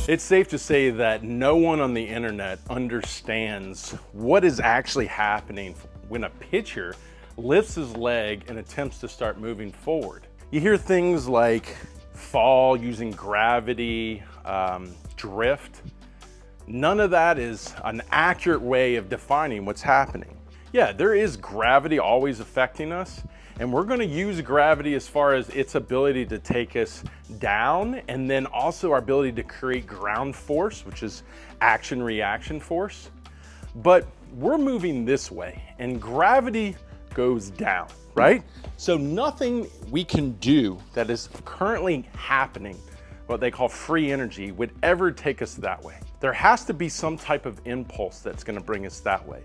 It's safe to say that no one on the internet understands what is actually happening when a pitcher lifts his leg and attempts to start moving forward. You hear things like fall using gravity, drift. None of that is an accurate way of defining what's happening. Yeah, there is gravity always affecting us, and we're going to use gravity as far as its ability to take us down, and then also our ability to create ground force, which is action-reaction force. But we're moving this way, and gravity goes down, right? So nothing we can do that is currently happening, what they call free energy, would ever take us that way. There has to be some type of impulse that's going to bring us that way.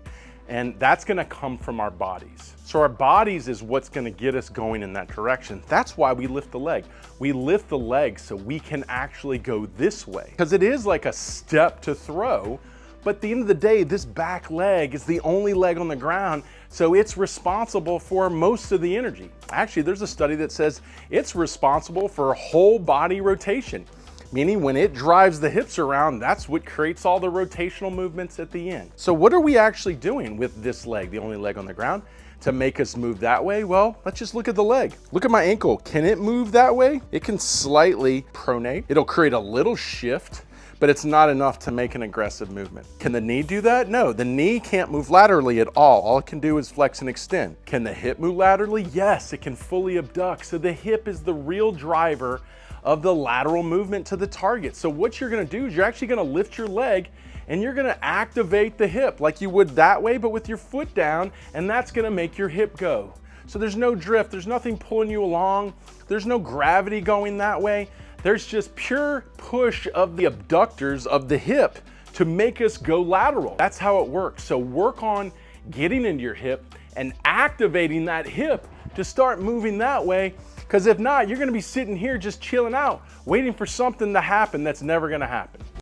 And that's gonna come from our bodies. So our bodies is what's gonna get us going in that direction. That's why we lift the leg. We lift the leg so we can actually go this way. Because it is like a step to throw, but at the end of the day, this back leg is the only leg on the ground, so it's responsible for most of the energy. Actually, there's a study that says it's responsible for whole body rotation. Meaning when it drives the hips around, that's what creates all the rotational movements at the end. So what are we actually doing with this leg, the only leg on the ground, to make us move that way? Well, let's just look at the leg. Look at my ankle. Can it move that way? It can slightly pronate. It'll create a little shift, but it's not enough to make an aggressive movement. Can the knee do that? No, the knee can't move laterally at all. All it can do is flex and extend. Can the hip move laterally? Yes, it can fully abduct. So the hip is the real driver of the lateral movement to the target. So what you're gonna do is you're actually gonna lift your leg and you're gonna activate the hip like you would that way, but with your foot down, and that's gonna make your hip go. So there's no drift, there's nothing pulling you along, there's no gravity going that way. There's just pure push of the abductors of the hip to make us go lateral. That's how it works. So work on getting into your hip and activating that hip to start moving that way. Because if not, you're gonna be sitting here just chilling out, waiting for something to happen that's never gonna happen.